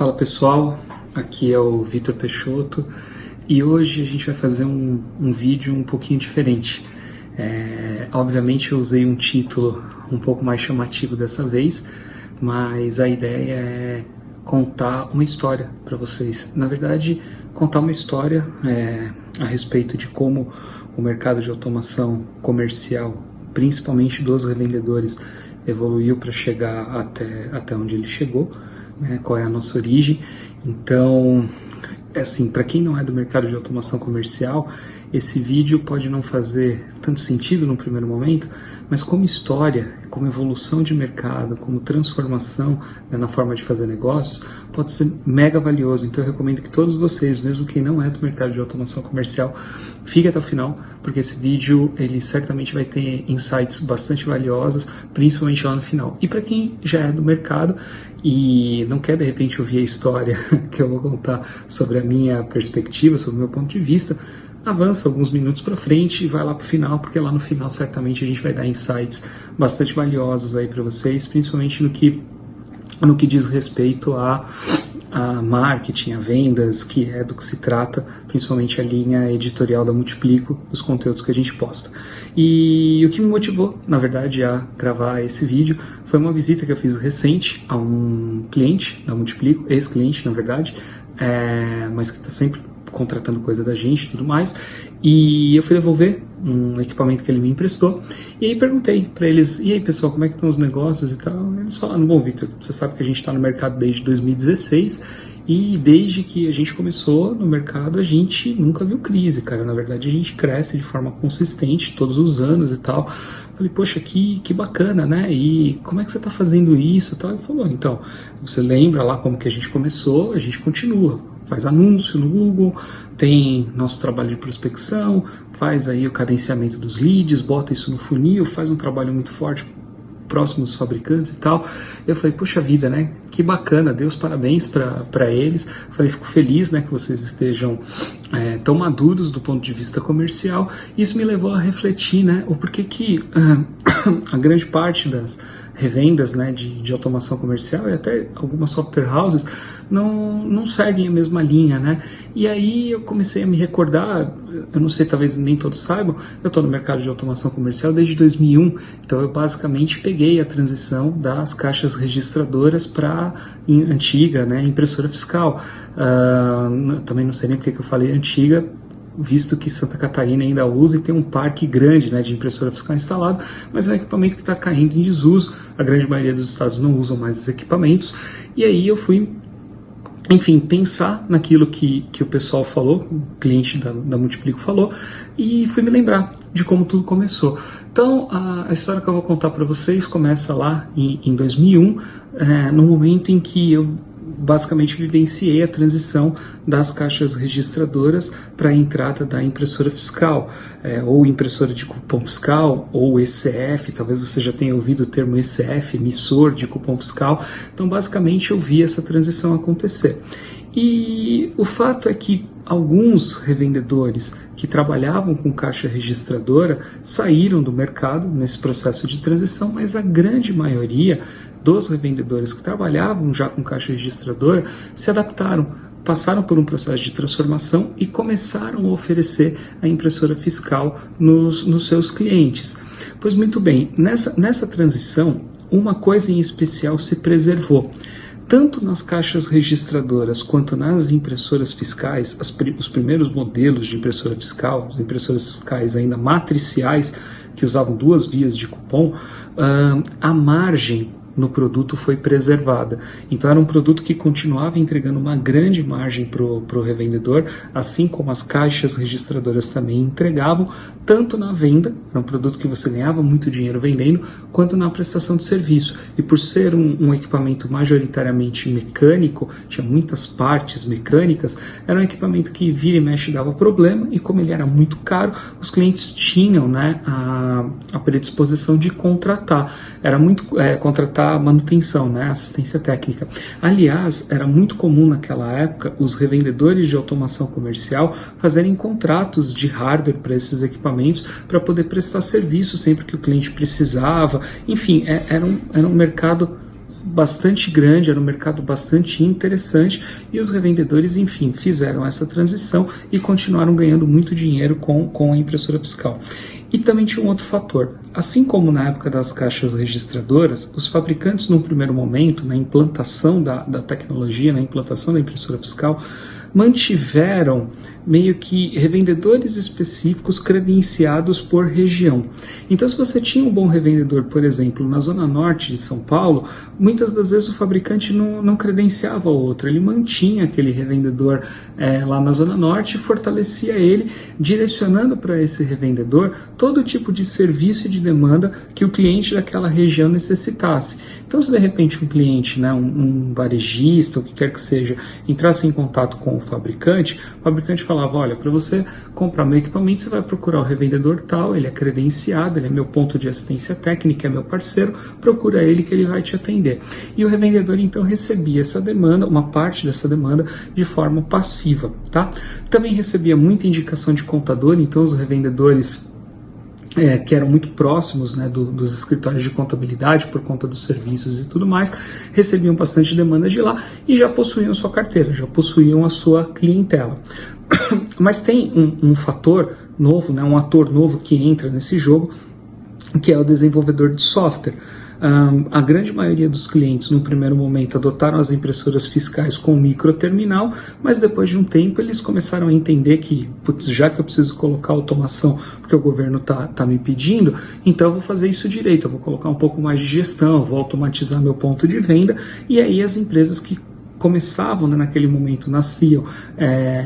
Fala pessoal, aqui é o Vitor Peixoto e hoje a gente vai fazer um vídeo um pouquinho diferente. Obviamente eu usei um título um pouco mais chamativo dessa vez, mas a ideia é contar uma história para vocês. Na verdade, contar uma história a respeito de como o mercado de automação comercial, principalmente dos revendedores, evoluiu para chegar até onde ele chegou. Qual é a nossa origem. Então, assim, para quem não é do mercado de automação comercial, esse vídeo pode não fazer tanto sentido no primeiro momento, mas como história, como evolução de mercado, como transformação na forma de fazer negócios, pode ser mega valioso. Então eu recomendo que todos vocês, mesmo quem não é do mercado de automação comercial, fiquem até o final, porque esse vídeo ele certamente vai ter insights bastante valiosos, principalmente lá no final. E para quem já é do mercado e não quer de repente ouvir a história que eu vou contar sobre a minha perspectiva, sobre o meu ponto de vista, avança alguns minutos para frente e vai lá para o final, porque lá no final certamente a gente vai dar insights bastante valiosos aí para vocês, principalmente no que diz respeito a marketing, a vendas, que é do que se trata, principalmente a linha editorial da Multiplico, os conteúdos que a gente posta. E o que me motivou, na verdade, a gravar esse vídeo foi uma visita que eu fiz recente a um cliente da Multiplico, ex-cliente, na verdade, mas que está sempre contratando coisa da gente e tudo mais, e eu fui devolver um equipamento que ele me emprestou, e aí perguntei para eles, e aí pessoal, como é que estão os negócios e tal? E eles falaram, bom Vitor, você sabe que a gente está no mercado desde 2016, e desde que a gente começou no mercado a gente nunca viu crise, cara, na verdade a gente cresce de forma consistente todos os anos e tal. Falei, poxa, que bacana, né? E como é que você está fazendo isso e tal? Ele falou, então, você lembra lá como que a gente começou, a gente continua, faz anúncio no Google, tem nosso trabalho de prospecção, faz aí o cadenciamento dos leads, bota isso no funil, faz um trabalho muito forte próximo dos fabricantes e tal. Eu falei, poxa vida, né? Que bacana, Deus parabéns para eles. Falei, fico feliz, né, que vocês estejam tão maduros do ponto de vista comercial. Isso me levou a refletir, né, o porquê que a grande parte das revendas, né, de automação comercial e até algumas software houses não seguem a mesma linha, né? E aí eu comecei a me recordar, eu não sei, talvez nem todos saibam, eu estou no mercado de automação comercial desde 2001, então eu basicamente peguei a transição das caixas registradoras para antiga, né, impressora fiscal. Também não sei nem porque que eu falei antiga, visto que Santa Catarina ainda usa e tem um parque grande, né, de impressora fiscal instalado, mas é um equipamento que está caindo em desuso, a grande maioria dos estados não usam mais os equipamentos, e aí eu fui, enfim, pensar naquilo que o pessoal falou, o cliente da Multiplico falou, e fui me lembrar de como tudo começou. Então, a história que eu vou contar para vocês começa lá em 2001, no momento em que eu basicamente vivenciei a transição das caixas registradoras para a entrada da impressora fiscal, ou impressora de cupom fiscal, ou ECF, talvez você já tenha ouvido o termo ECF, emissor de cupom fiscal. Então, basicamente, eu vi essa transição acontecer. E o fato é que alguns revendedores que trabalhavam com caixa registradora saíram do mercado nesse processo de transição, mas a grande maioria dos revendedores que trabalhavam já com caixa registradora se adaptaram, passaram por um processo de transformação e começaram a oferecer a impressora fiscal nos seus clientes. Pois muito bem, nessa transição, uma coisa em especial se preservou. Tanto nas caixas registradoras quanto nas impressoras fiscais, os primeiros modelos de impressora fiscal, as impressoras fiscais ainda matriciais, que usavam duas vias de cupom, a margem no produto foi preservada. Então era um produto que continuava entregando uma grande margem para o revendedor, assim como as caixas registradoras também entregavam, tanto na venda, era um produto que você ganhava muito dinheiro vendendo, quanto na prestação de serviço. E por ser um equipamento majoritariamente mecânico, tinha muitas partes mecânicas, era um equipamento que vira e mexe dava problema, e como ele era muito caro, os clientes tinham, né, a predisposição de contratar. Era muito contratar manutenção, né, assistência técnica. Aliás, era muito comum naquela época os revendedores de automação comercial fazerem contratos de hardware para esses equipamentos para poder prestar serviço sempre que o cliente precisava. Enfim, era um mercado bastante grande, era um mercado bastante interessante, e os revendedores, enfim, fizeram essa transição e continuaram ganhando muito dinheiro com a impressora fiscal. E também tinha um outro fator. Assim como na época das caixas registradoras, os fabricantes, num primeiro momento, na implantação da tecnologia, na implantação da impressora fiscal, mantiveram meio que revendedores específicos credenciados por região. Então, se você tinha um bom revendedor, por exemplo, na zona norte de São Paulo, muitas das vezes o fabricante não credenciava outro, ele mantinha aquele revendedor lá na zona norte e fortalecia ele, direcionando para esse revendedor todo tipo de serviço e de demanda que o cliente daquela região necessitasse. Então, se de repente um cliente, né, um varejista, o que quer que seja, entrasse em contato com o fabricante falava, olha, para você comprar meu equipamento, você vai procurar o revendedor tal, ele é credenciado, ele é meu ponto de assistência técnica, é meu parceiro, procura ele que ele vai te atender. E o revendedor, então, recebia essa demanda, uma parte dessa demanda, de forma passiva, tá? Também recebia muita indicação de contador, então os revendedores que eram muito próximos, né, dos escritórios de contabilidade por conta dos serviços e tudo mais, recebiam bastante demanda de lá e já possuíam sua carteira, já possuíam a sua clientela. Mas tem um fator novo, né, um ator novo que entra nesse jogo, que é o desenvolvedor de software. A grande maioria dos clientes, no primeiro momento, adotaram as impressoras fiscais com microterminal, mas depois de um tempo eles começaram a entender que, putz, já que eu preciso colocar automação porque o governo tá me pedindo, então eu vou fazer isso direito, eu vou colocar um pouco mais de gestão, eu vou automatizar meu ponto de venda, e aí as empresas que começavam, né, naquele momento, nasciam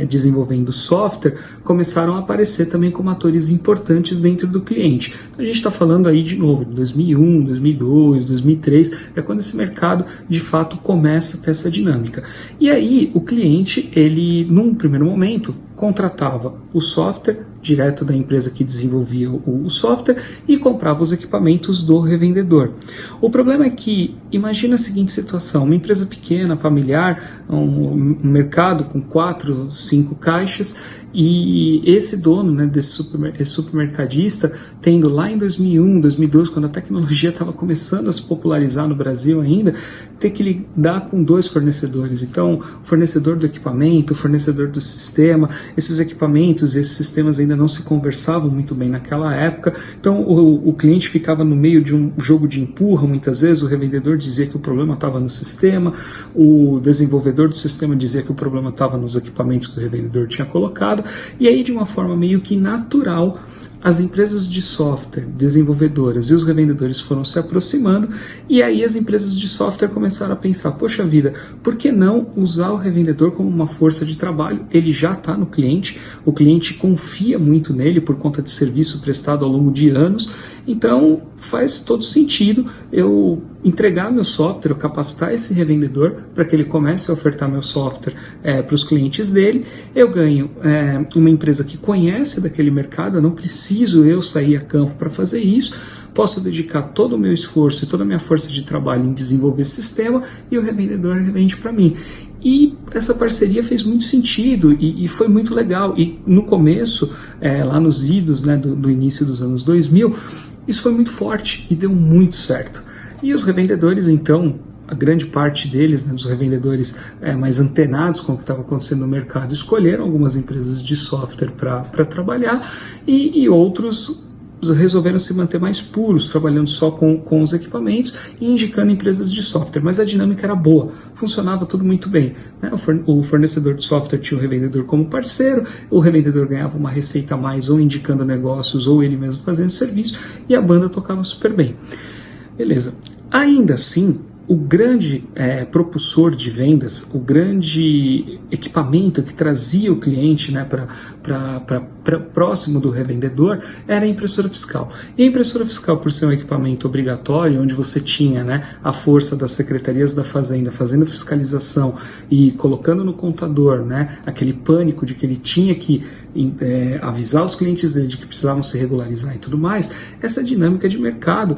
desenvolvendo software, começaram a aparecer também como atores importantes dentro do cliente. Então, a gente está falando aí de novo, de 2001, 2002, 2003, é quando esse mercado de fato começa a ter essa dinâmica. E aí o cliente, ele num primeiro momento, contratava o software direto da empresa que desenvolvia o software e comprava os equipamentos do revendedor. O problema é que, imagina a seguinte situação, uma empresa pequena, familiar, um mercado com 4, 5 caixas, e esse dono, né, desse supermercadista, tendo lá em 2001, 2012, quando a tecnologia estava começando a se popularizar no Brasil ainda, ter que lidar com 2 fornecedores. Então, fornecedor do equipamento, fornecedor do sistema, esses equipamentos, esses sistemas ainda não se conversavam muito bem naquela época, então o cliente ficava no meio de um jogo de empurra, muitas vezes o revendedor dizia que o problema estava no sistema, o desenvolvedor do sistema dizia que o problema estava nos equipamentos que o revendedor tinha colocado, e aí de uma forma meio que natural, as empresas de software, desenvolvedoras e os revendedores foram se aproximando, e aí as empresas de software começaram a pensar, poxa vida, por que não usar o revendedor como uma força de trabalho? Ele já está no cliente, o cliente confia muito nele por conta de serviço prestado ao longo de anos, então faz todo sentido eu entregar meu software, eu capacitar esse revendedor para que ele comece a ofertar meu software para os clientes dele, eu ganho uma empresa que conhece daquele mercado, eu não preciso eu sair a campo para fazer isso, posso dedicar todo o meu esforço e toda a minha força de trabalho em desenvolver esse sistema e o revendedor revende para mim. E essa parceria fez muito sentido e foi muito legal. E no começo, lá nos idos, né, do início dos anos 2000, isso foi muito forte e deu muito certo. E os revendedores, então, a grande parte deles, né, dos revendedores mais antenados com o que estava acontecendo no mercado, escolheram algumas empresas de software para trabalhar e outros resolveram se manter mais puros, trabalhando só com os equipamentos e indicando empresas de software. Mas a dinâmica era boa, funcionava tudo muito bem, né? O fornecedor de software tinha o revendedor como parceiro, o revendedor ganhava uma receita a mais ou indicando negócios ou ele mesmo fazendo serviço e a banda tocava super bem. Beleza. Ainda assim, o grande propulsor de vendas, o grande equipamento que trazia o cliente, né, para próximo do revendedor era a impressora fiscal. E a impressora fiscal, por ser um equipamento obrigatório, onde você tinha, né, a força das secretarias da Fazenda fazendo fiscalização e colocando no contador, né, aquele pânico de que ele tinha que avisar os clientes dele de que precisavam se regularizar e tudo mais, essa dinâmica de mercado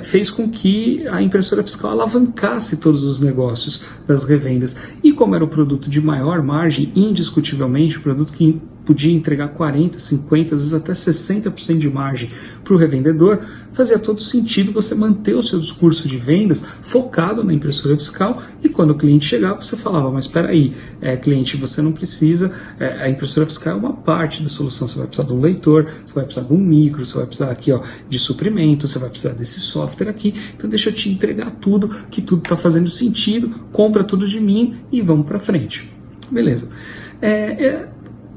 fez com que a impressora fiscal alavancasse todos os negócios das revendas. E como era o produto de maior margem, indiscutivelmente, o produto que podia entregar 40%, 50%, às vezes até 60% de margem para o revendedor, fazia todo sentido você manter o seu discurso de vendas focado na impressora fiscal, e quando o cliente chegava você falava, mas espera aí, cliente, você não precisa, a impressora fiscal é uma parte da solução, você vai precisar de um leitor, você vai precisar de um micro, você vai precisar aqui de suprimento, você vai precisar desse software aqui, então deixa eu te entregar tudo, que tudo está fazendo sentido, compra tudo de mim e vamos para frente. Beleza.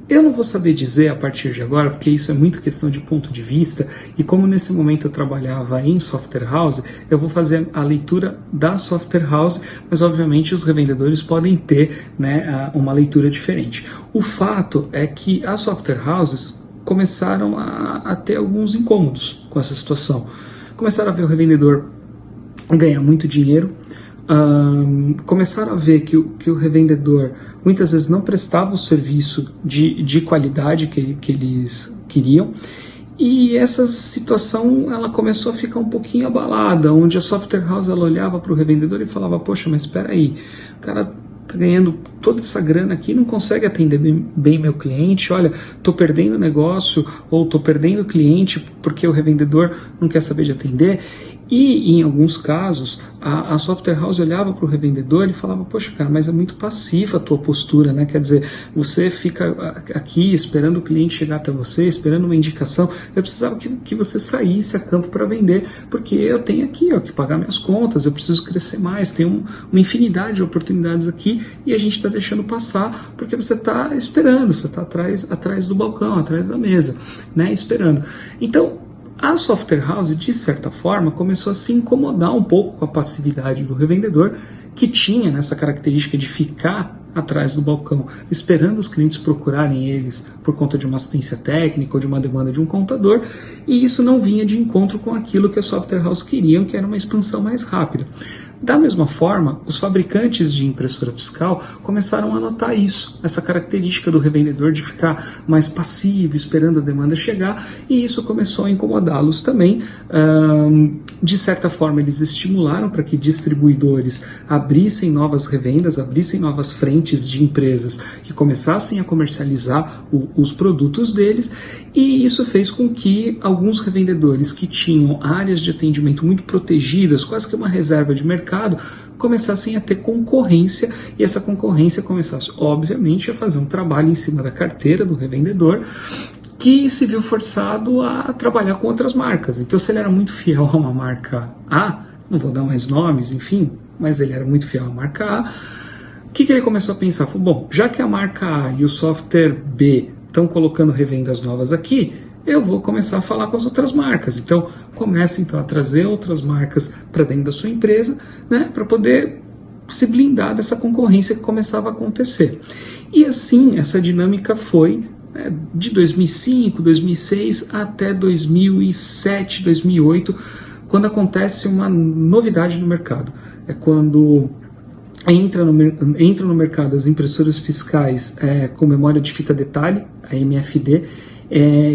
Eu não vou saber dizer a partir de agora, porque isso é muito questão de ponto de vista, e como nesse momento eu trabalhava em software house, eu vou fazer a leitura da software house, mas obviamente os revendedores podem ter, né, uma leitura diferente. O fato é que as software houses começaram a ter alguns incômodos com essa situação. Começaram a ver o revendedor ganhar muito dinheiro, começaram a ver que o revendedor muitas vezes não prestava o serviço de qualidade que eles queriam, e essa situação ela começou a ficar um pouquinho abalada, onde a software house ela olhava para o revendedor e falava, poxa, mas espera aí, o cara está ganhando toda essa grana aqui, não consegue atender bem meu cliente, olha, estou perdendo negócio, ou estou perdendo cliente porque o revendedor não quer saber de atender. E, em alguns casos, a software house olhava para o revendedor e falava, poxa, cara, mas é muito passiva a tua postura, né? Quer dizer, você fica aqui esperando o cliente chegar até você, esperando uma indicação. Eu precisava que você saísse a campo para vender, porque eu tenho aqui que pagar minhas contas, eu preciso crescer mais, tem uma infinidade de oportunidades aqui e a gente está deixando passar porque você está esperando, você está atrás do balcão, atrás da mesa, né? Esperando. Então, a software house, de certa forma, começou a se incomodar um pouco com a passividade do revendedor, que tinha nessa característica de ficar atrás do balcão, esperando os clientes procurarem eles por conta de uma assistência técnica ou de uma demanda de um contador, e isso não vinha de encontro com aquilo que a software house queriam, que era uma expansão mais rápida. Da mesma forma, os fabricantes de impressora fiscal começaram a notar isso, essa característica do revendedor de ficar mais passivo, esperando a demanda chegar, e isso começou a incomodá-los também. De certa forma, eles estimularam para que distribuidores abrissem novas revendas, abrissem novas frentes de empresas que começassem a comercializar os produtos deles, e isso fez com que alguns revendedores que tinham áreas de atendimento muito protegidas, quase que uma reserva de mercado, começassem a ter concorrência, e essa concorrência começasse, obviamente, a fazer um trabalho em cima da carteira do revendedor, que se viu forçado a trabalhar com outras marcas. Então, se ele era muito fiel a uma marca A, não vou dar mais nomes, enfim, mas ele era muito fiel à marca A, o que ele começou a pensar? Falou, bom, já que a marca A e o software B estão colocando revendas novas aqui, eu vou começar a falar com as outras marcas. Então, comece então a trazer outras marcas para dentro da sua empresa, né, para poder se blindar dessa concorrência que começava a acontecer. E assim, essa dinâmica foi de 2005, 2006 até 2007, 2008, quando acontece uma novidade no mercado. É quando entra no mercado as impressoras fiscais com memória de fita detalhe, a MFD,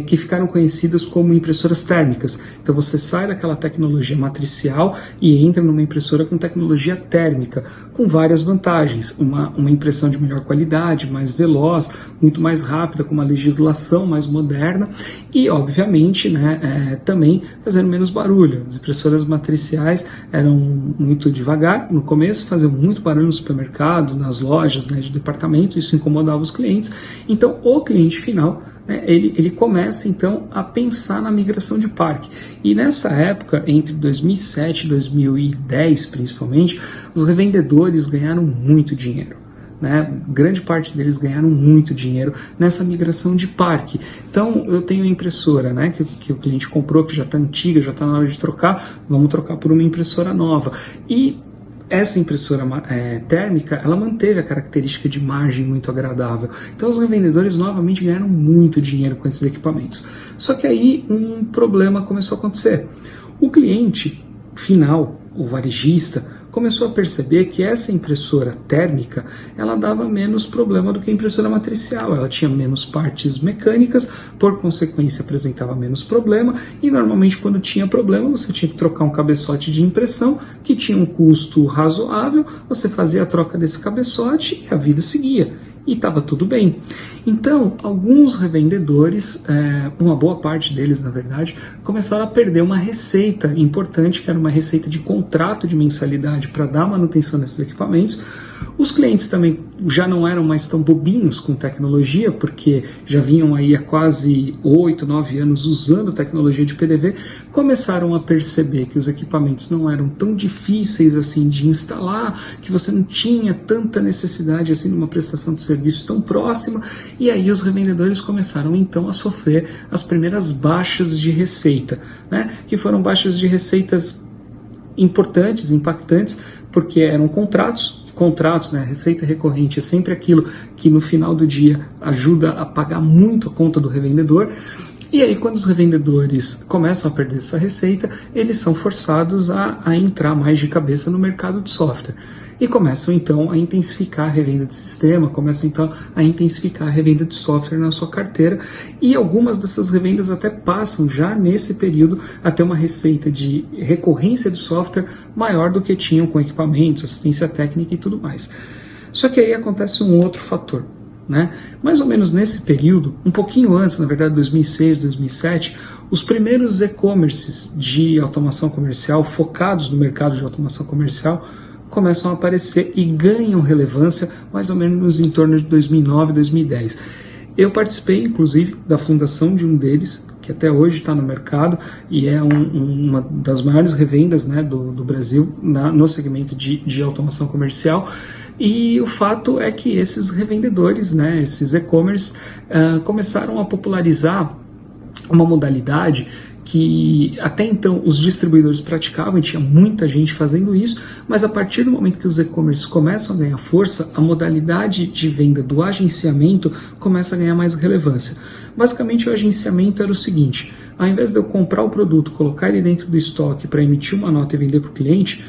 que ficaram conhecidas como impressoras térmicas. Então você sai daquela tecnologia matricial e entra numa impressora com tecnologia térmica, com várias vantagens. Uma impressão de melhor qualidade, mais veloz, muito mais rápida, com uma legislação mais moderna e, obviamente, né, também fazendo menos barulho. As impressoras matriciais eram muito devagar no começo, faziam muito barulho no supermercado, nas lojas, né, de departamento, isso incomodava os clientes. Então o cliente final, ele começa então a pensar na migração de parque. E nessa época, entre 2007 e 2010 principalmente, os revendedores ganharam muito dinheiro. Né? Grande parte deles ganharam muito dinheiro nessa migração de parque. Então eu tenho a impressora, né, que o cliente comprou, que já está antiga, já está na hora de trocar, vamos trocar por uma impressora nova. E essa impressora térmica, ela manteve a característica de margem muito agradável. Então os revendedores novamente ganharam muito dinheiro com esses equipamentos. Só que aí um problema começou a acontecer. O cliente final, o varejista, começou a perceber que essa impressora térmica, ela dava menos problema do que a impressora matricial. Ela tinha menos partes mecânicas, por consequência apresentava menos problema, e normalmente quando tinha problema você tinha que trocar um cabeçote de impressão que tinha um custo razoável, você fazia a troca desse cabeçote e a vida seguia. e estava tudo bem. Então, alguns revendedores, uma boa parte deles, na verdade, começaram a perder uma receita importante, que era uma receita de contrato de mensalidade para dar manutenção desses equipamentos. Os clientes também já não eram mais tão bobinhos com tecnologia, porque já vinham aí há quase 8, 9 anos usando tecnologia de PDV, começaram a perceber que os equipamentos não eram tão difíceis assim de instalar, que você não tinha tanta necessidade assim de uma prestação de serviço tão próxima, e aí os revendedores começaram então a sofrer as primeiras baixas de receita, né? Que foram baixas de receitas importantes, impactantes, porque eram contratos, né? Receita recorrente é sempre aquilo que no final do dia ajuda a pagar muito a conta do revendedor. E aí, quando os revendedores começam a perder essa receita, eles são forçados a entrar mais de cabeça no mercado de software. E começam então a intensificar a revenda de sistema, começam então a intensificar a revenda de software na sua carteira, e algumas dessas revendas até passam já nesse período a ter uma receita de recorrência de software maior do que tinham com equipamentos, assistência técnica e tudo mais. Só que aí acontece um outro fator, né? Mais ou menos nesse período, um pouquinho antes, na verdade 2006, 2007, os primeiros e-commerces de automação comercial focados no mercado de automação comercial começam a aparecer e ganham relevância mais ou menos em torno de 2009, 2010. Eu participei, inclusive, da fundação de um deles, que até hoje está no mercado e é uma das maiores revendas, né, do Brasil no segmento de automação comercial. E o fato é que esses revendedores, né, esses e-commerce, começaram a popularizar uma modalidade que até então os distribuidores praticavam, e tinha muita gente fazendo isso, mas a partir do momento que os e-commerce começam a ganhar força, a modalidade de venda do agenciamento começa a ganhar mais relevância. Basicamente, o agenciamento era o seguinte: ao invés de eu comprar o produto, colocar ele dentro do estoque para emitir uma nota e vender para o cliente,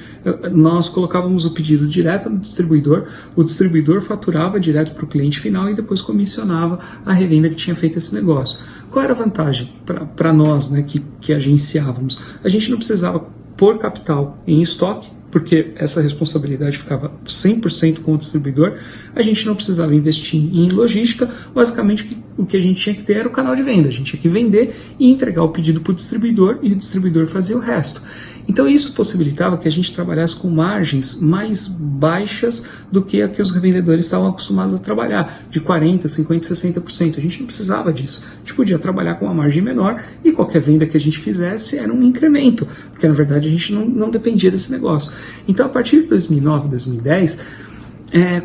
nós colocávamos o pedido direto no distribuidor, o distribuidor faturava direto para o cliente final e depois comissionava a revenda que tinha feito esse negócio. Qual era a vantagem para nós, né, que agenciávamos? A gente não precisava pôr capital em estoque, porque essa responsabilidade ficava 100% com o distribuidor. A gente não precisava investir em logística. Basicamente, o que a gente tinha que ter era o canal de venda. A gente tinha que vender e entregar o pedido para o distribuidor, e o distribuidor fazia o resto. Então isso possibilitava que a gente trabalhasse com margens mais baixas do que a que os revendedores estavam acostumados a trabalhar, de 40%, 50%, 60%. A gente não precisava disso. A gente podia trabalhar com uma margem menor e qualquer venda que a gente fizesse era um incremento, porque na verdade a gente não dependia desse negócio. Então a partir de 2009, 2010,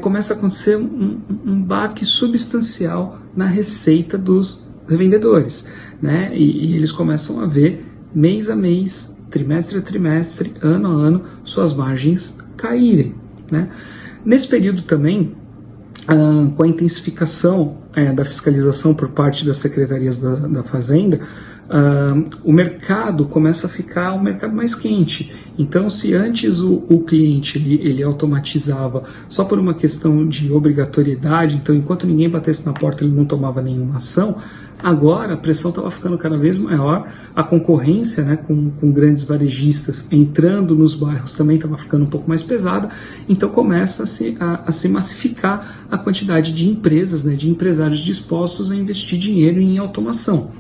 começa a acontecer um baque substancial na receita dos revendedores, né? E eles começam a ver mês a mês, trimestre a trimestre, ano a ano, suas margens caírem, né? Nesse período também, com a intensificação da fiscalização por parte das secretarias da Fazenda, o mercado começa a ficar um mercado mais quente. Então, se antes o cliente ele automatizava só por uma questão de obrigatoriedade, então enquanto ninguém batesse na porta ele não tomava nenhuma ação, agora a pressão estava ficando cada vez maior, a concorrência, né, com grandes varejistas entrando nos bairros também estava ficando um pouco mais pesada, então começa a se massificar a quantidade de empresas, né, de empresários dispostos a investir dinheiro em automação.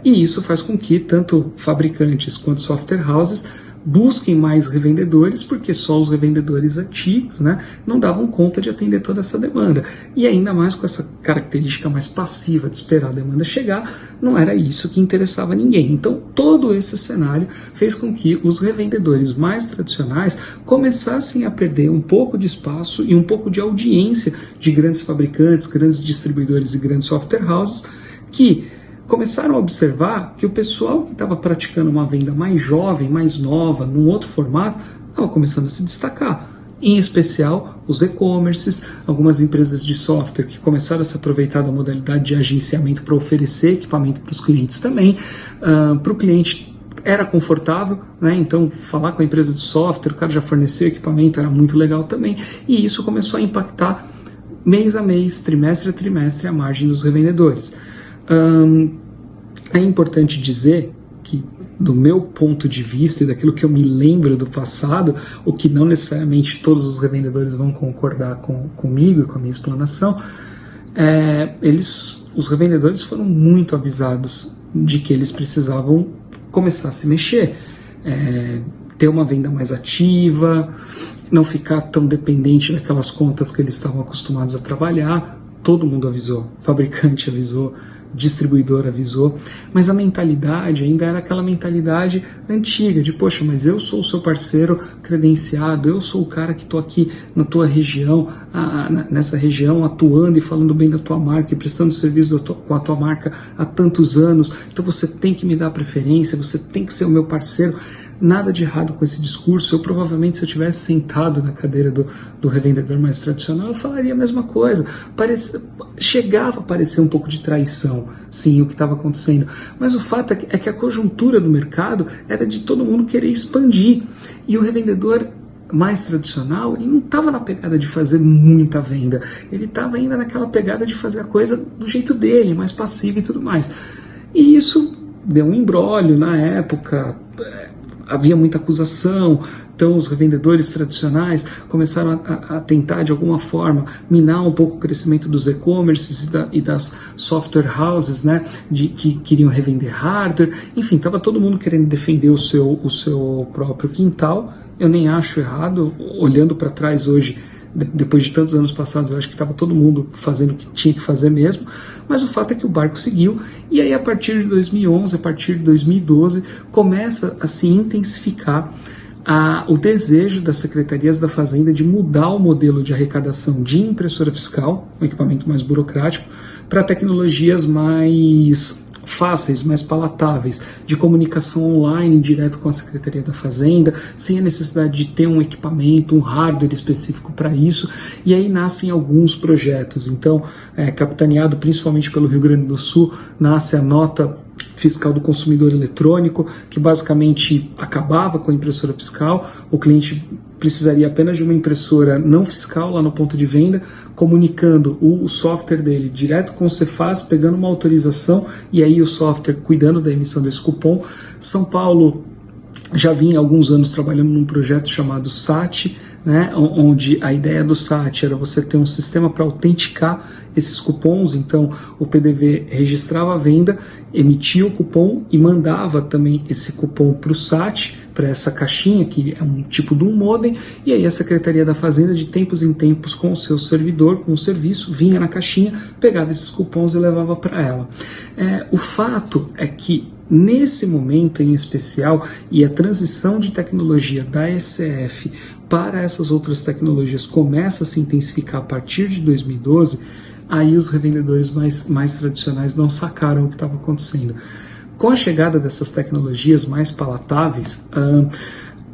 E isso faz com que tanto fabricantes quanto software houses busquem mais revendedores, porque só os revendedores antigos, né, não davam conta de atender toda essa demanda. E ainda mais com essa característica mais passiva de esperar a demanda chegar, não era isso que interessava ninguém. Então, todo esse cenário fez com que os revendedores mais tradicionais começassem a perder um pouco de espaço e um pouco de audiência de grandes fabricantes, grandes distribuidores e grandes software houses, que começaram a observar que o pessoal que estava praticando uma venda mais jovem, mais nova, num outro formato, estava começando a se destacar. Em especial, os e-commerces, algumas empresas de software que começaram a se aproveitar da modalidade de agenciamento para oferecer equipamento para os clientes também. Para o cliente era confortável, né? Então falar com a empresa de software, o cara já forneceu equipamento, era muito legal também. E isso começou a impactar mês a mês, trimestre a trimestre, a margem dos revendedores. É importante dizer que do meu ponto de vista e daquilo que eu me lembro do passado, o que não necessariamente todos os revendedores vão concordar comigo e com a minha explanação, os revendedores foram muito avisados de que eles precisavam começar a se mexer, ter uma venda mais ativa, não ficar tão dependente daquelas contas que eles estavam acostumados a trabalhar. Todo mundo avisou, fabricante avisou, distribuidor avisou, mas a mentalidade ainda era aquela mentalidade antiga, de poxa, mas eu sou o seu parceiro credenciado, eu sou o cara que estou aqui na tua região, nessa região, atuando e falando bem da tua marca e prestando serviço com a tua marca há tantos anos, então você tem que me dar preferência, você tem que ser o meu parceiro. Nada de errado com esse discurso. Eu provavelmente, se eu tivesse sentado na cadeira do revendedor mais tradicional, eu falaria a mesma coisa. Chegava a parecer um pouco de traição, sim, o que estava acontecendo. Mas o fato é que a conjuntura do mercado era de todo mundo querer expandir. E o revendedor mais tradicional, ele não estava na pegada de fazer muita venda. Ele estava ainda naquela pegada de fazer a coisa do jeito dele, mais passivo e tudo mais. E isso deu um imbróglio na época. Havia muita acusação, então os revendedores tradicionais começaram a tentar de alguma forma minar um pouco o crescimento dos e-commerces e das software houses, né, que queriam revender hardware. Enfim, estava todo mundo querendo defender o seu próprio quintal. Eu nem acho errado, olhando para trás hoje, depois de tantos anos passados, eu acho que estava todo mundo fazendo o que tinha que fazer mesmo, mas o fato é que o barco seguiu, e aí a partir de 2011, a partir de 2012, começa a se intensificar o desejo das secretarias da Fazenda de mudar o modelo de arrecadação de impressora fiscal, um equipamento mais burocrático, para tecnologias mais fáceis, mais palatáveis, de comunicação online direto com a Secretaria da Fazenda, sem a necessidade de ter um equipamento, um hardware específico para isso, e aí nascem alguns projetos. Então, capitaneado principalmente pelo Rio Grande do Sul, nasce a nota fiscal do consumidor eletrônico, que basicamente acabava com a impressora fiscal. O cliente precisaria apenas de uma impressora não fiscal lá no ponto de venda, comunicando o software dele direto com o Cefaz, pegando uma autorização, e aí o software cuidando da emissão desse cupom. São Paulo já vinha há alguns anos trabalhando num projeto chamado SAT, né, onde a ideia do SAT era você ter um sistema para autenticar esses cupons. Então o PDV registrava a venda, emitia o cupom e mandava também esse cupom para o SAT, para essa caixinha que é um tipo de um modem, e aí a Secretaria da Fazenda, de tempos em tempos, com o seu servidor, com o serviço, vinha na caixinha, pegava esses cupons e levava para ela. O fato é que nesse momento em especial, e a transição de tecnologia da ECF para essas outras tecnologias começa a se intensificar a partir de 2012, aí os revendedores mais tradicionais não sacaram o que estava acontecendo. Com a chegada dessas tecnologias mais palatáveis,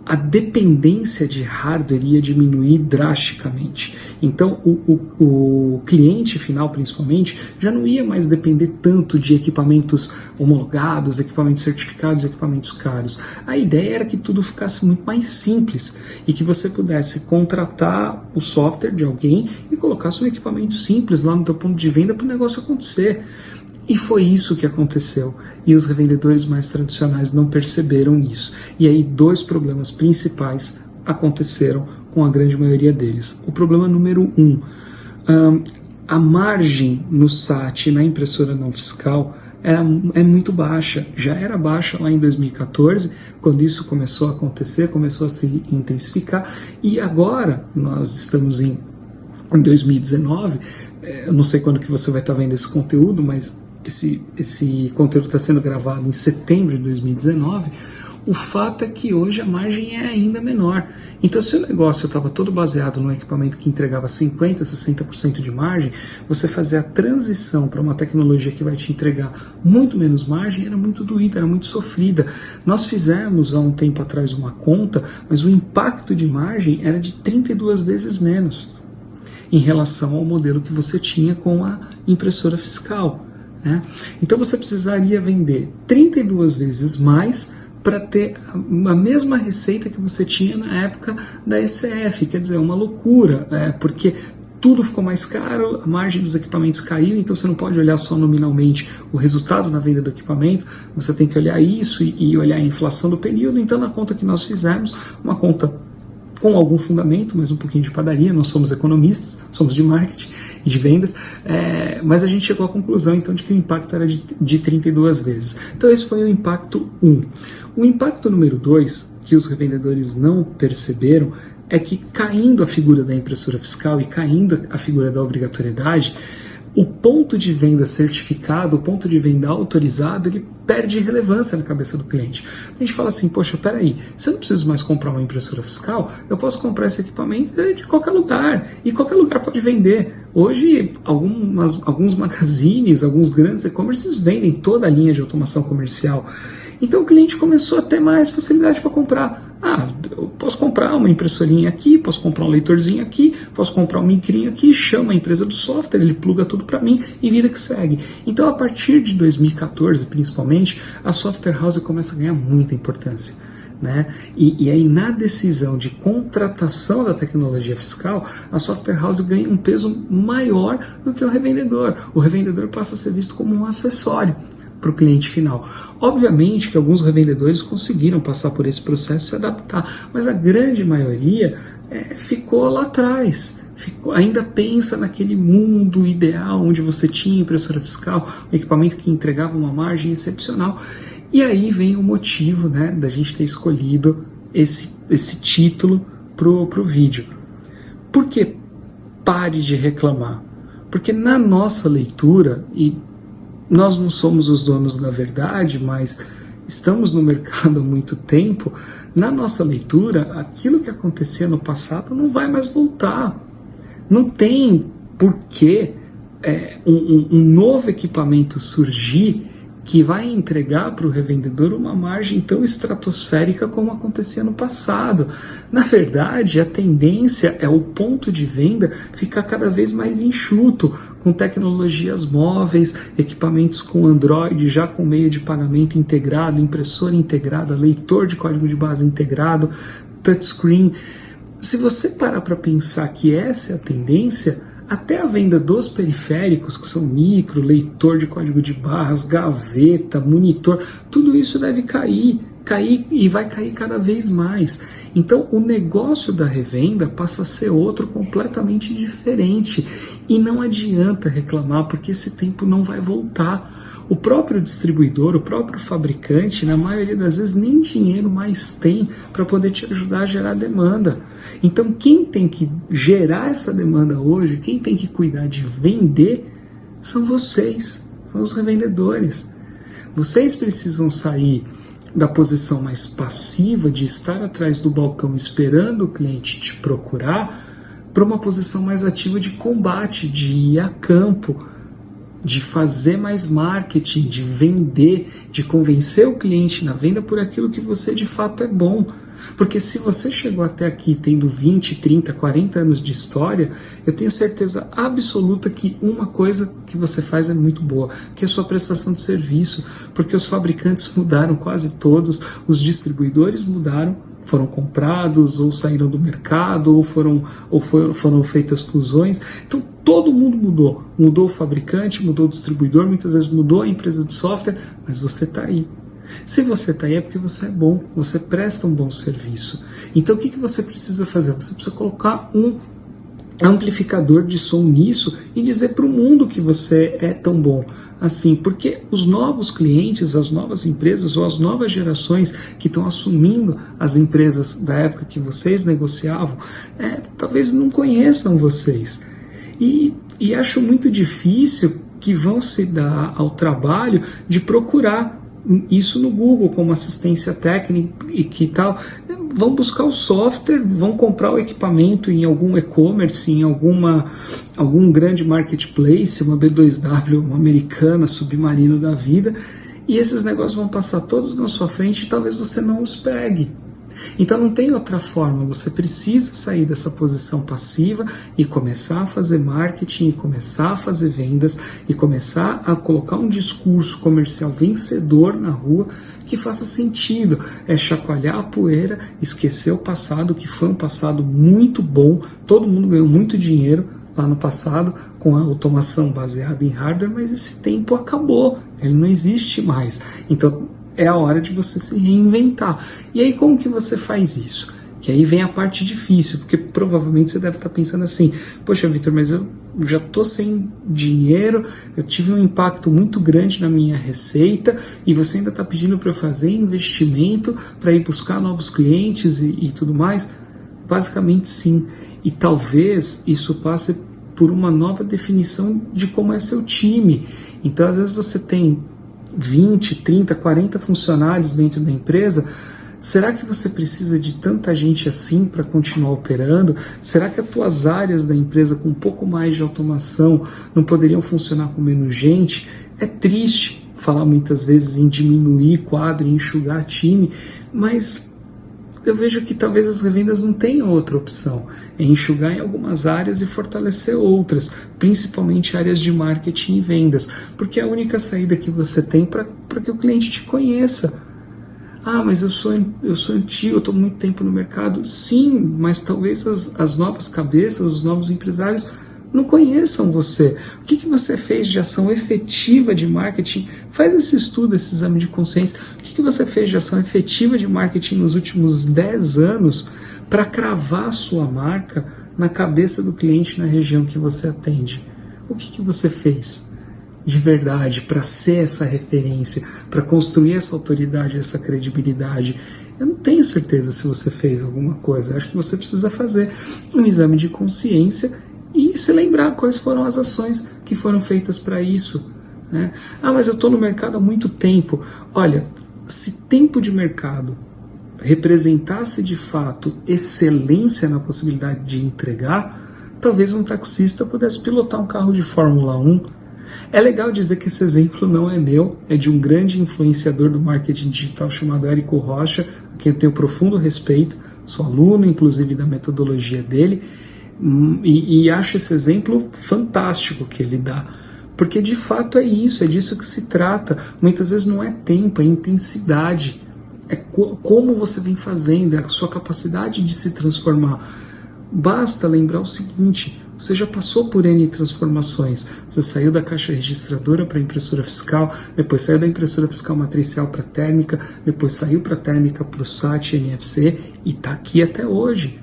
a dependência de hardware ia diminuir drasticamente. Então, o cliente final, principalmente, já não ia mais depender tanto de equipamentos homologados, equipamentos certificados, equipamentos caros. A ideia era que tudo ficasse muito mais simples e que você pudesse contratar o software de alguém e colocasse um equipamento simples lá no teu ponto de venda para o negócio acontecer. E foi isso que aconteceu, e os revendedores mais tradicionais não perceberam isso. E aí dois problemas principais aconteceram com a grande maioria deles. O problema número 1, a margem no SAT, na impressora não fiscal, é muito baixa. Já era baixa lá em 2014, quando isso começou a acontecer, começou a se intensificar, e agora nós estamos em 2019, eu não sei quando que você vai estar vendo esse conteúdo, mas esse conteúdo está sendo gravado em setembro de 2019, o fato é que hoje a margem é ainda menor. Então, se o negócio estava todo baseado num equipamento que entregava 50%, 60% de margem, você fazer a transição para uma tecnologia que vai te entregar muito menos margem era muito doída, era muito sofrida. Nós fizemos há um tempo atrás uma conta, mas o impacto de margem era de 32 vezes menos em relação ao modelo que você tinha com a impressora fiscal. Então você precisaria vender 32 vezes mais para ter a mesma receita que você tinha na época da ECF, quer dizer, uma loucura, porque tudo ficou mais caro, a margem dos equipamentos caiu, então você não pode olhar só nominalmente o resultado na venda do equipamento, você tem que olhar isso e olhar a inflação do período. Então, na conta que nós fizemos, uma conta com algum fundamento, mas um pouquinho de padaria, nós somos economistas, somos de marketing e de vendas, mas a gente chegou à conclusão então de que o impacto era de 32 vezes. Então esse foi o impacto 1. O impacto número 2, que os revendedores não perceberam, é que caindo a figura da impressora fiscal e caindo a figura da obrigatoriedade, o ponto de venda certificado, o ponto de venda autorizado, ele perde relevância na cabeça do cliente. A gente fala assim, poxa, peraí, se eu não preciso mais comprar uma impressora fiscal, eu posso comprar esse equipamento de qualquer lugar, e qualquer lugar pode vender. Hoje, alguns magazines, alguns grandes e-commerces vendem toda a linha de automação comercial. Então o cliente começou a ter mais facilidade para comprar. Eu posso comprar uma impressorinha aqui, posso comprar um leitorzinho aqui, posso comprar um micrinho aqui, chama a empresa do software, ele pluga tudo para mim e vida que segue. Então a partir de 2014, principalmente, a software house começa a ganhar muita importância. Né? E aí na decisão de contratação da tecnologia fiscal, a software house ganha um peso maior do que o revendedor. O revendedor passa a ser visto como um acessório para o cliente final. Obviamente que alguns revendedores conseguiram passar por esse processo e se adaptar, mas a grande maioria ficou lá atrás. Ainda pensa naquele mundo ideal onde você tinha impressora fiscal, um equipamento que entregava uma margem excepcional. E aí vem o motivo, né, da gente ter escolhido esse título pro vídeo. Por que pare de reclamar? Porque na nossa leitura, e nós não somos os donos da verdade, mas estamos no mercado há muito tempo, na nossa leitura, aquilo que acontecia no passado não vai mais voltar. Não tem porquê um novo equipamento surgir que vai entregar para o revendedor uma margem tão estratosférica como acontecia no passado. Na verdade, a tendência é o ponto de venda ficar cada vez mais enxuto, com tecnologias móveis, equipamentos com Android, já com meio de pagamento integrado, impressora integrada, leitor de código de base integrado, touchscreen. Se você parar para pensar que essa é a tendência, até a venda dos periféricos, que são micro, leitor de código de barras, gaveta, monitor, tudo isso deve cair e vai cair cada vez mais. Então o negócio da revenda passa a ser outro completamente diferente. E não adianta reclamar, porque esse tempo não vai voltar. O próprio distribuidor, o próprio fabricante, na maioria das vezes, nem dinheiro mais tem para poder te ajudar a gerar demanda. Então, quem tem que gerar essa demanda hoje, quem tem que cuidar de vender, são vocês, são os revendedores. Vocês precisam sair da posição mais passiva, de estar atrás do balcão esperando o cliente te procurar, para uma posição mais ativa de combate, de ir a campo, de fazer mais marketing, de vender, de convencer o cliente na venda por aquilo que você de fato é bom. Porque se você chegou até aqui tendo 20, 30, 40 anos de história, eu tenho certeza absoluta que uma coisa que você faz é muito boa, que é a sua prestação de serviço, porque os fabricantes mudaram quase todos, os distribuidores mudaram, foram comprados, ou saíram do mercado, ou foram feitas fusões. Então todo mundo mudou. Mudou o fabricante, mudou o distribuidor, muitas vezes mudou a empresa de software, mas você está aí. Se você está aí é porque você é bom, você presta um bom serviço. Então o que você precisa fazer? Você precisa colocar um amplificador de som nisso e dizer para o mundo que você é tão bom assim, porque os novos clientes, as novas empresas ou as novas gerações que estão assumindo as empresas da época que vocês negociavam, talvez não conheçam vocês e acho muito difícil que vão se dar ao trabalho de procurar isso no Google como assistência técnica e que tal. Vão buscar o software, vão comprar o equipamento em algum e-commerce, em algum grande marketplace, uma B2W, uma Americana, Submarino da vida, e esses negócios vão passar todos na sua frente e talvez você não os pegue. Então não tem outra forma, você precisa sair dessa posição passiva e começar a fazer marketing, e começar a fazer vendas, e começar a colocar um discurso comercial vencedor na rua que faça sentido. É chacoalhar a poeira, esquecer o passado, que foi um passado muito bom, todo mundo ganhou muito dinheiro, lá no passado com a automação baseada em hardware, mas esse tempo acabou, ele não existe mais. Então é a hora de você se reinventar. E aí como que você faz isso? Que aí vem a parte difícil, porque provavelmente você deve estar pensando assim, poxa, Vitor, mas eu já estou sem dinheiro, eu tive um impacto muito grande na minha receita e você ainda está pedindo para eu fazer investimento para ir buscar novos clientes e tudo mais? Basicamente sim, e talvez isso passe por uma nova definição de como é seu time. Então às vezes você tem 20, 30, 40 funcionários dentro da empresa. Será que você precisa de tanta gente assim para continuar operando? Será que as tuas áreas da empresa com um pouco mais de automação não poderiam funcionar com menos gente? É triste falar muitas vezes em diminuir quadro, em enxugar time, mas eu vejo que talvez as revendas não tenham outra opção, é enxugar em algumas áreas e fortalecer outras, principalmente áreas de marketing e vendas, porque é a única saída que você tem para que o cliente te conheça. Ah, mas eu sou antigo, eu estou muito tempo no mercado. Sim, mas talvez as novas cabeças, os novos empresários não conheçam você. O que você fez de ação efetiva de marketing? Faz esse estudo, esse exame de consciência. O que você fez de ação efetiva de marketing nos últimos 10 anos para cravar a sua marca na cabeça do cliente na região que você atende? O que você fez de verdade para ser essa referência, para construir essa autoridade, essa credibilidade? Eu não tenho certeza se você fez alguma coisa. Eu acho que você precisa fazer um exame de consciência e se lembrar quais foram as ações que foram feitas para isso, né? Ah, mas eu estou no mercado há muito tempo. Olha, se tempo de mercado representasse de fato excelência na possibilidade de entregar, talvez um taxista pudesse pilotar um carro de Fórmula 1. É legal dizer que esse exemplo não é meu, é de um grande influenciador do marketing digital chamado Érico Rocha, a quem eu tenho profundo respeito, sou aluno inclusive da metodologia dele, e acho esse exemplo fantástico que ele dá, porque de fato é isso, é disso que se trata. Muitas vezes não é tempo, é intensidade, é como você vem fazendo, é a sua capacidade de se transformar. Basta lembrar o seguinte: você já passou por N transformações. Você saiu da caixa registradora para a impressora fiscal, depois saiu da impressora fiscal matricial para a térmica, depois saiu para a térmica para o SAT NFC e está aqui até hoje.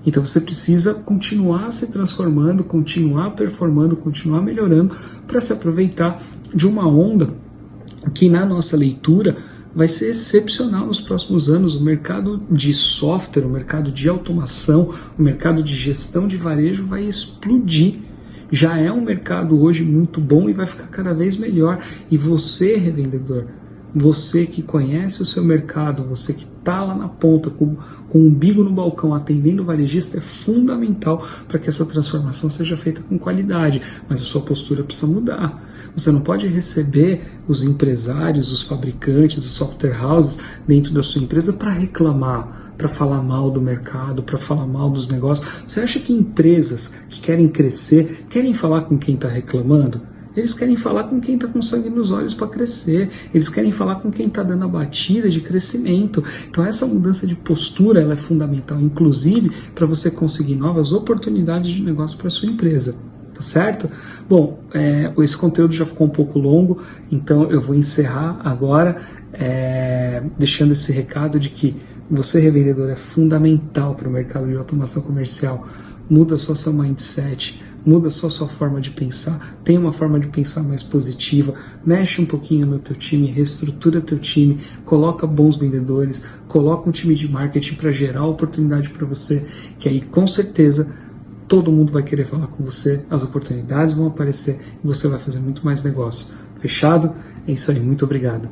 Então você precisa continuar se transformando, continuar performando, continuar melhorando para se aproveitar de uma onda que na nossa leitura vai ser excepcional nos próximos anos. O mercado de software, o mercado de automação, o mercado de gestão de varejo vai explodir. Já é um mercado hoje muito bom e vai ficar cada vez melhor. E você, revendedor, você que conhece o seu mercado, você que está lá na ponta, com o umbigo no balcão, atendendo o varejista, é fundamental para que essa transformação seja feita com qualidade. Mas a sua postura precisa mudar. Você não pode receber os empresários, os fabricantes, os software houses dentro da sua empresa para reclamar, para falar mal do mercado, para falar mal dos negócios. Você acha que empresas que querem crescer querem falar com quem está reclamando? Eles querem falar com quem está com sangue nos olhos para crescer. Eles querem falar com quem está dando a batida de crescimento. Então essa mudança de postura ela é fundamental, inclusive para você conseguir novas oportunidades de negócio para sua empresa. Tá certo? Bom, esse conteúdo já ficou um pouco longo, então eu vou encerrar agora deixando esse recado de que você, revendedor, é fundamental para o mercado de automação comercial. Muda só seu mindset, muda só sua forma de pensar, tem uma forma de pensar mais positiva, mexe um pouquinho no teu time, reestrutura teu time, coloca bons vendedores, coloca um time de marketing para gerar oportunidade para você, que aí com certeza todo mundo vai querer falar com você, as oportunidades vão aparecer e você vai fazer muito mais negócio. Fechado? É isso aí, muito obrigado.